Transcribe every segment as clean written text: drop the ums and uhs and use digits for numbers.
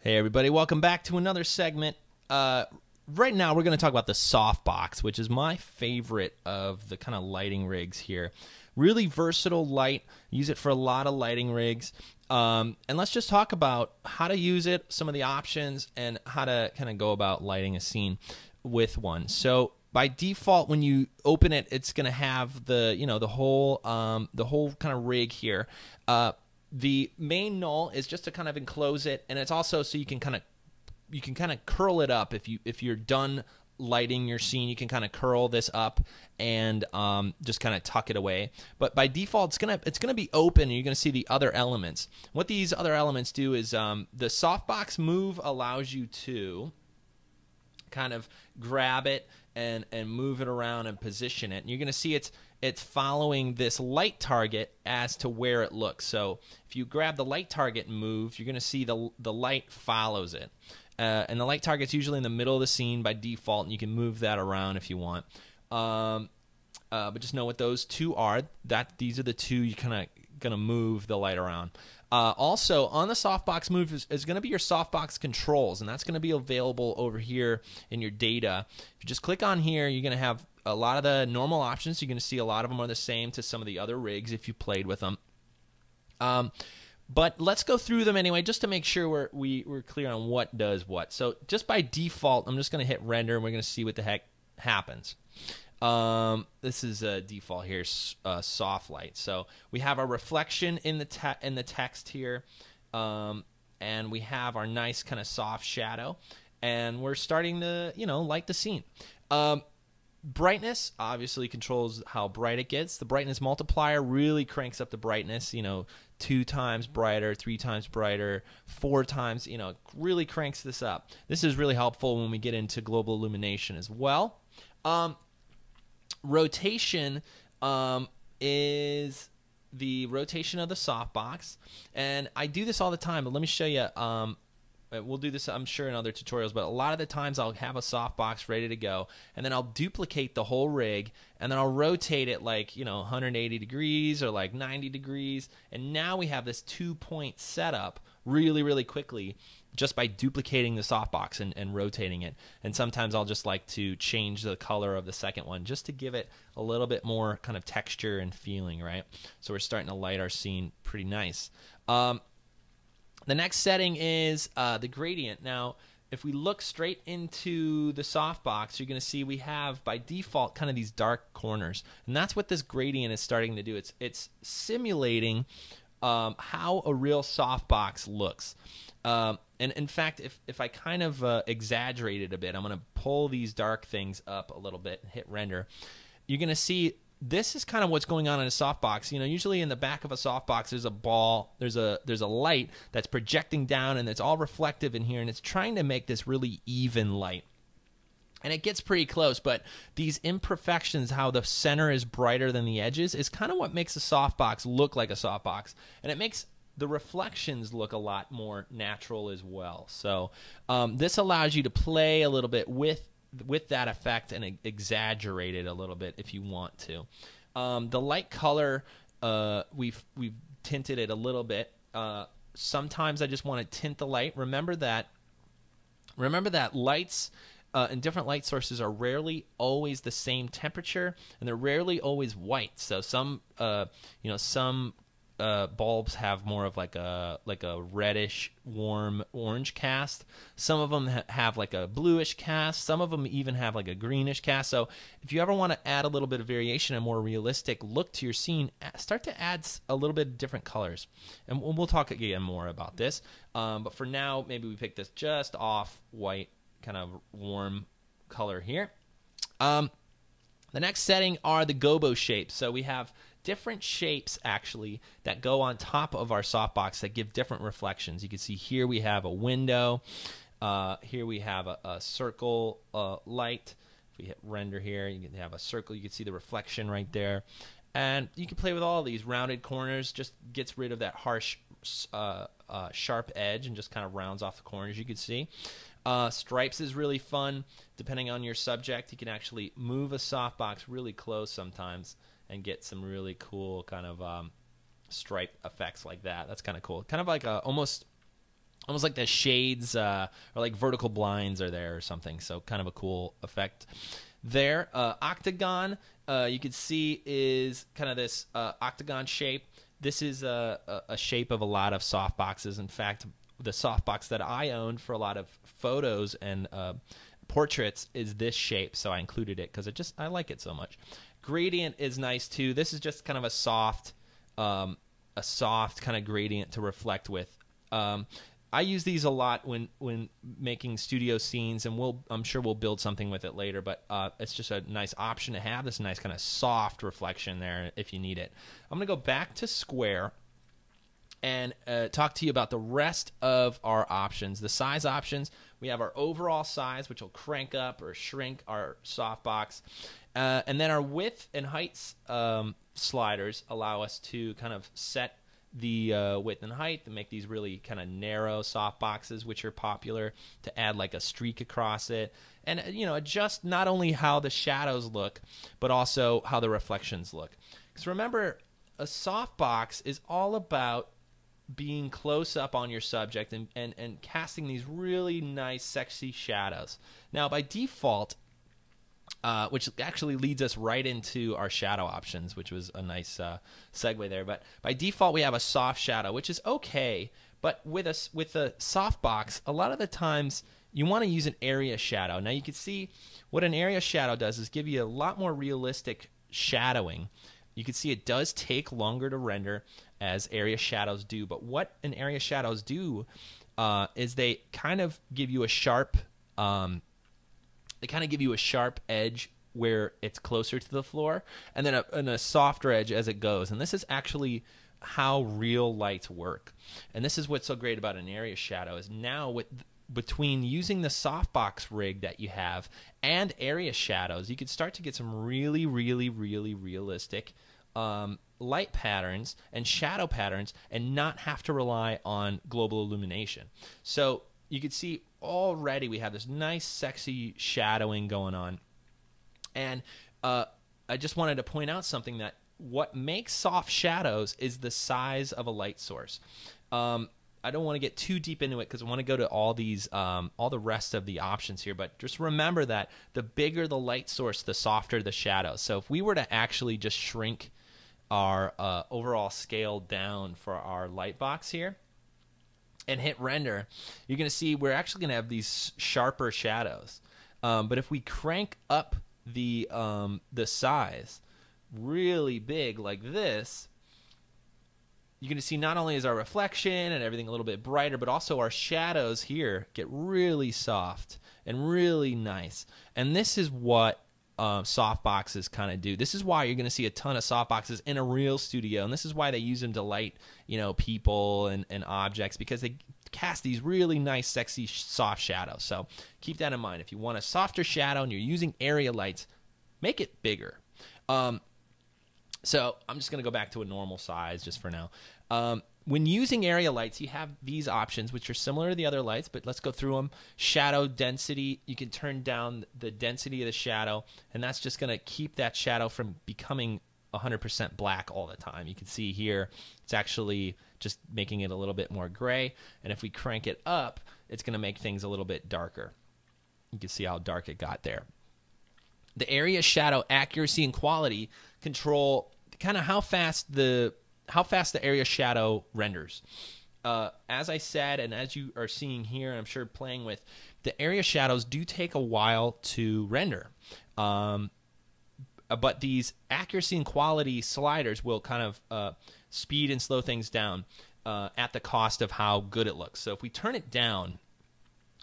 Hey everybody, welcome back to another segment. Right now we're going to talk about the SoftBox, which is my favorite of the kind of lighting rigs here. Really versatile light, use it for a lot of lighting rigs. And let's just talk about how to use it, some of the options, and how to kind of go about lighting a scene with one. So by default, when you open it, it's going to have the the whole kind of rig here. The main null is just to kind of enclose it, and it's also so you can kind of curl it up if you're done lighting your scene. You can kind of curl this up and just kind of tuck it away. But by default, it's gonna be open, and you're gonna see the other elements. What these other elements do is the SoftBox move allows you to kind of grab it and move it around and position it. And you're gonna see it's following this light target as to where it looks. So if you grab the light target and move, you're going to see the light follows it. And the light target's usually in the middle of the scene by default, and you can move that around if you want. But just know what those two are. These are the two you're kind of going to move the light around. Also, on the SoftBox move is going to be your SoftBox controls, and that's going to be available over here in your data. If you just click on here, you're going to have a lot of the normal options. You're going to see a lot of them are the same to some of the other rigs if you played with them. But let's go through them anyway, just to make sure we're clear on what does what. So just by default, I'm just going to hit render, and we're going to see what the heck happens. This is a default here, soft light. So we have our reflection in the text here, and we have our nice kind of soft shadow, and we're starting to light the scene. Brightness obviously controls how bright it gets. The brightness multiplier really cranks up the brightness, 2 times brighter, 3 times brighter, 4 times, really cranks this up. This is really helpful when we get into global illumination as well. Rotation is the rotation of the SoftBox, and I do this all the time, but let me show you. We'll do this, I'm sure, in other tutorials, but a lot of the times I'll have a SoftBox ready to go, and then I'll duplicate the whole rig, and then I'll rotate it like 180 degrees or like 90 degrees, and now we have this 2-point setup really quickly just by duplicating the SoftBox and rotating it. And sometimes I'll just like to change the color of the second one just to give it a little bit more kind of texture and feeling, right? So we're starting to light our scene pretty nice. The next setting is the gradient. Now, if we look straight into the SoftBox, you're going to see we have, by default, kind of these dark corners. And that's what this gradient is starting to do. It's simulating how a real SoftBox looks. And in fact, if I kind of exaggerate it a bit, I'm going to pull these dark things up a little bit and hit render. You're going to see this is kind of what's going on in a SoftBox. Usually in the back of a SoftBox, there's a ball, there's a light that's projecting down, and it's all reflective in here, and it's trying to make this really even light. And it gets pretty close, but these imperfections, how the center is brighter than the edges, is kind of what makes a SoftBox look like a SoftBox, and it makes the reflections look a lot more natural as well. So this allows you to play a little bit with that effect and exaggerate it a little bit if you want to. The light color, we've tinted it a little bit. Sometimes I just want to tint the light. Remember that lights and different light sources are rarely always the same temperature, and they're rarely always white. So some bulbs have more of like a reddish warm orange cast. Some of them have like a bluish cast. Some of them even have like a greenish cast. So if you ever want to add a little bit of variation, a more realistic look to your scene, start to add a little bit of different colors. And we'll talk again more about this. But for now, maybe we pick this just off white, kind of warm color here. The next setting are the gobo shapes. So we have different shapes actually that go on top of our SoftBox that give different reflections. You can see here we have a window. Here we have a circle light. If we hit render here, you can have a circle. You can see the reflection right there. And you can play with all these rounded corners. Just gets rid of that harsh, sharp edge and just kind of rounds off the corners, you can see. Stripes is really fun. Depending on your subject, you can actually move a SoftBox really close sometimes and get some really cool kind of stripe effects like that. That's kind of cool. Kind of like almost almost like the shades or like vertical blinds are there or something. So kind of a cool effect there. Octagon, you can see is kind of this octagon shape. This is a shape of a lot of softboxes. In fact, the softbox that I owned for a lot of photos and portraits is this shape, so I included it because I like it so much. Gradient is nice too. This is just kind of a soft kind of gradient to reflect with. I use these a lot when making studio scenes, and I'm sure we'll build something with it later, but it's just a nice option to have this nice kind of soft reflection there if you need it. I'm going to go back to Square and talk to you about the rest of our options. The size options, we have our overall size, which will crank up or shrink our softbox. And then our width and heights sliders allow us to kind of set the width and height to make these really kind of narrow softboxes, which are popular, to add like a streak across it. And, adjust not only how the shadows look, but also how the reflections look. Because remember, a softbox is all about being close up on your subject and casting these really nice, sexy shadows. Now, by default, which actually leads us right into our shadow options, which was a nice segue there. But by default, we have a soft shadow, which is okay. But with a softbox, a lot of the times you want to use an area shadow. Now, you can see what an area shadow does is give you a lot more realistic shadowing. You can see it does take longer to render as area shadows do. But what an area shadows do is they kind of give you a sharp edge where it's closer to the floor, and then a softer edge as it goes. And this is actually how real lights work. And this is what's so great about an area shadow is now between using the softbox rig that you have and area shadows, you can start to get some really, really, really realistic light patterns and shadow patterns and not have to rely on global illumination. So you can see already we have this nice, sexy shadowing going on. And I just wanted to point out something, that what makes soft shadows is the size of a light source. I don't want to get too deep into it because I want to go to all the rest of the options here. But just remember that the bigger the light source, the softer the shadow. So if we were to actually just shrink our overall scale down for our light box here and hit render, you're going to see we're actually going to have these sharper shadows. But if we crank up the size really big like this, you're going to see not only is our reflection and everything a little bit brighter, but also our shadows here get really soft and really nice. And this is what softboxes kind of do. This is why you're going to see a ton of softboxes in a real studio, and this is why they use them to light, people and objects, because they cast these really nice, sexy, soft shadows. So keep that in mind. If you want a softer shadow and you're using area lights, make it bigger. So I'm just going to go back to a normal size just for now. When using area lights, you have these options, which are similar to the other lights, but let's go through them. Shadow density, you can turn down the density of the shadow, and that's just going to keep that shadow from becoming 100% black all the time. You can see here, it's actually just making it a little bit more gray, and if we crank it up, it's going to make things a little bit darker. You can see how dark it got there. The area shadow accuracy and quality control kind of how fast the area shadow renders. As I said, and as you are seeing here, I'm sure playing with, the area shadows do take a while to render. But these accuracy and quality sliders will kind of speed and slow things down at the cost of how good it looks. So if we turn it down,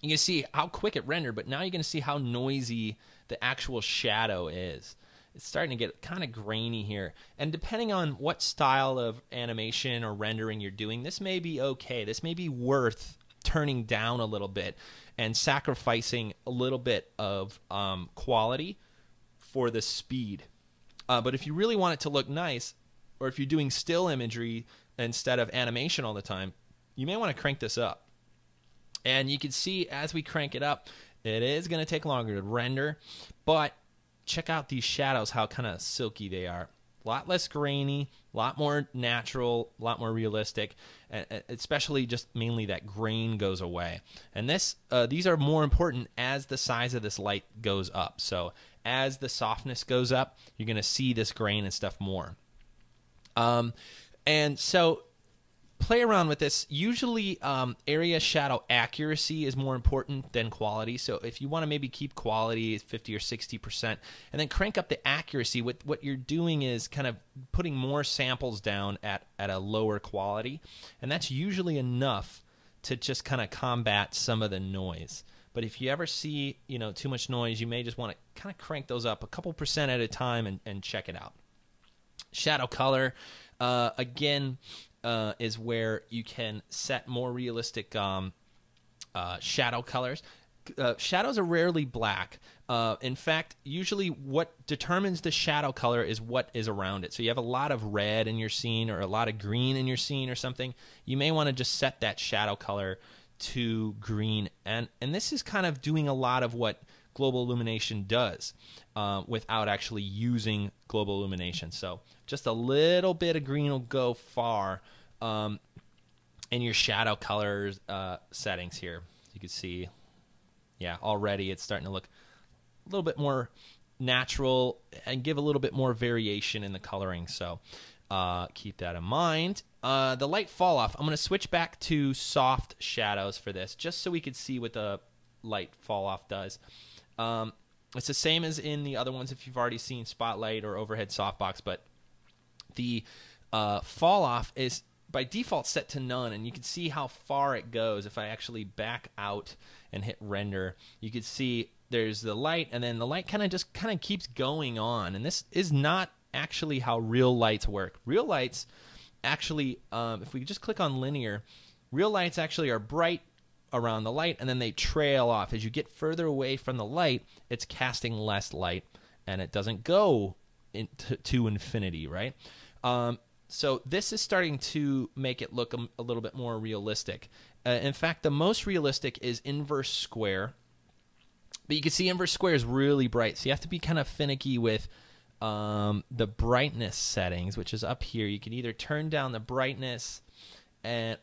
you can see how quick it rendered, but now you're going to see how noisy the actual shadow is. It's starting to get kind of grainy here. And depending on what style of animation or rendering you're doing, this may be okay. This may be worth turning down a little bit and sacrificing a little bit of quality for the speed. But if you really want it to look nice, or if you're doing still imagery instead of animation all the time, you may want to crank this up. And you can see as we crank it up, it is going to take longer to render, but check out these shadows, how kind of silky they are. a lot less grainy, a lot more natural, a lot more realistic, especially just mainly that grain goes away. And these are more important as the size of this light goes up. So as the softness goes up, you're going to see this grain and stuff more. And so play around with this. Usually area shadow accuracy is more important than quality. So if you want to maybe keep quality at 50 or 60% and then crank up the accuracy, what you're doing is kind of putting more samples down at a lower quality. And that's usually enough to just kind of combat some of the noise. But if you ever see, too much noise, you may just want to kind of crank those up a couple percent at a time and check it out. Shadow color, again, is where you can set more realistic shadow colors. Shadows are rarely black. In fact, usually what determines the shadow color is what is around it. So you have a lot of red in your scene or a lot of green in your scene or something. You may want to just set that shadow color to green. And this is kind of doing a lot of what global illumination does without actually using global illumination. So just a little bit of green will go far in your shadow colors settings here. You can see, yeah, already it's starting to look a little bit more natural and give a little bit more variation in the coloring. So keep that in mind. The light fall off, I'm going to switch back to soft shadows for this, just so we could see what the light fall off does. It's the same as in the other ones if you've already seen Spotlight or Overhead Softbox, but the fall off is by default set to none, and you can see how far it goes. If I actually back out and hit render, you can see there's the light, and then the light kind of keeps going on. And this is not actually how real lights work. Real lights actually, if we just click on linear, real lights actually are bright around the light, and then they trail off. As you get further away from the light, it's casting less light, and it doesn't go to infinity, right? So this is starting to make it look a little bit more realistic. In fact, the most realistic is inverse square. But you can see inverse square is really bright, so you have to be kind of finicky with the brightness settings, which is up here. You can either turn down the brightness,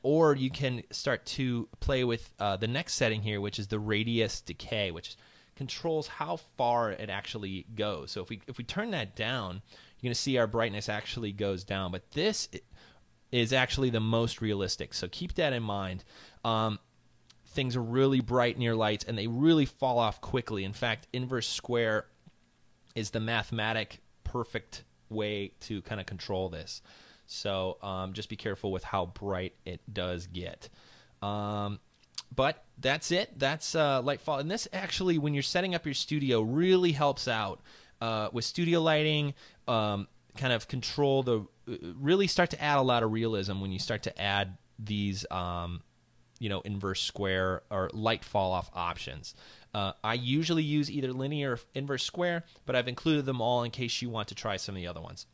or you can start to play with the next setting here, which is the radius decay, which controls how far it actually goes. So if we turn that down, you're going to see our brightness actually goes down. But this is actually the most realistic, so keep that in mind. Things are really bright near lights, and they really fall off quickly. In fact, inverse square is the mathematic perfect way to kind of control this. So just be careful with how bright it does get. But that's it. That's light fall. And this actually, when you're setting up your studio, really helps out with studio lighting. Kind of control really start to add a lot of realism when you start to add these inverse square or light fall off options. I usually use either linear or inverse square, but I've included them all in case you want to try some of the other ones.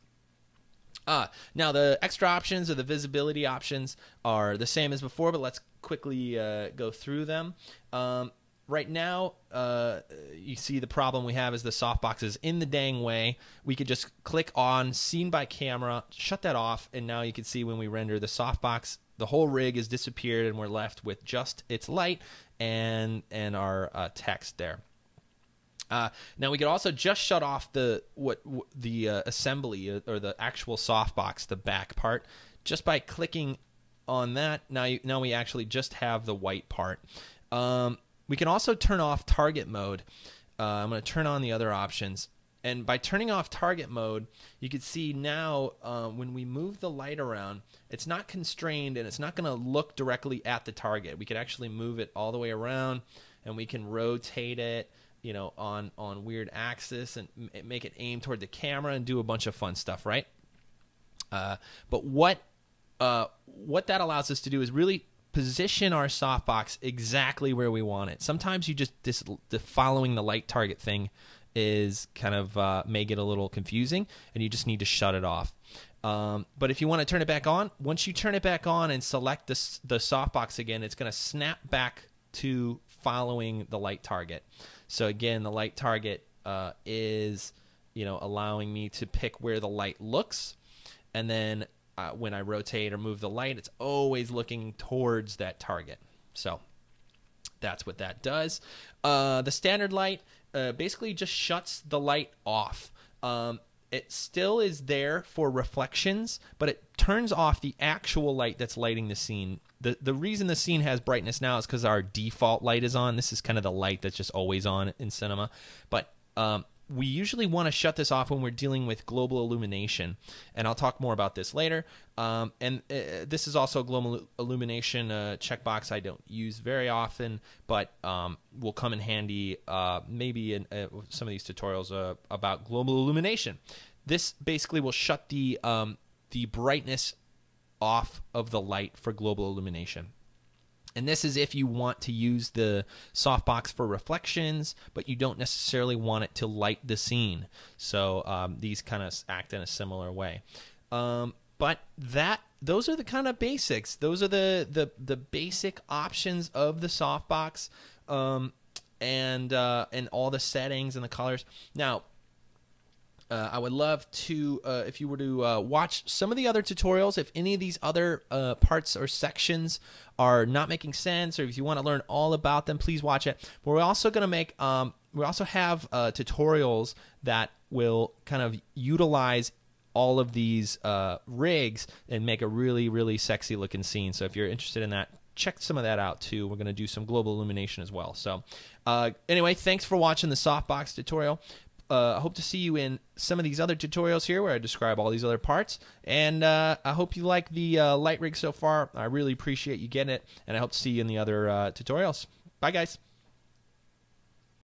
Now the extra options or the visibility options are the same as before, but let's quickly go through them. Right now, you see the problem we have is the softbox is in the dang way. We could just click on Scene by Camera, shut that off, and now you can see when we render the softbox, the whole rig has disappeared, and we're left with just its light and our text there. Now we could also just shut off the assembly or the actual softbox, the back part, just by clicking on that. Now we actually just have the white part. We can also turn off target mode. I'm going to turn on the other options. And by turning off target mode, you can see now when we move the light around, it's not constrained and it's not going to look directly at the target. We could actually move it all the way around, and we can rotate it, on weird axis and make it aim toward the camera and do a bunch of fun stuff, right? But what that allows us to do is really position our softbox exactly where we want it. Sometimes you just the following the light target thing is kind of may get a little confusing, and you just need to shut it off. But if you want to turn it back on, once you turn it back on and select the softbox again, it's going to snap back to following the light target. So again, the light target is allowing me to pick where the light looks. And then when I rotate or move the light, it's always looking towards that target. So that's what that does. The standard light basically just shuts the light off. It still is there for reflections, but it turns off the actual light that's lighting the scene. The reason the scene has brightness now is because our default light is on. This is kind of the light that's just always on in cinema. But we usually want to shut this off when we're dealing with global illumination, and I'll talk more about this later. This is also a global illumination checkbox I don't use very often, but will come in handy maybe in some of these tutorials about global illumination. This basically will shut the brightness off of the light for global illumination. And this is if you want to use the softbox for reflections, but you don't necessarily want it to light the scene. So these kind of act in a similar way. But those are the kind of basics. Those are the basic options of the softbox, and all the settings and the colors. Now, I would love to, if you were to watch some of the other tutorials, if any of these other parts or sections are not making sense, or if you want to learn all about them, please watch it. But we're also going to make, we also have tutorials that will kind of utilize all of these rigs and make a really, really sexy looking scene. So if you're interested in that, check some of that out too. We're going to do some global illumination as well. So anyway, thanks for watching the softbox tutorial. I hope to see you in some of these other tutorials here where I describe all these other parts. And I hope you like the light rig so far. I really appreciate you getting it. And I hope to see you in the other tutorials. Bye, guys.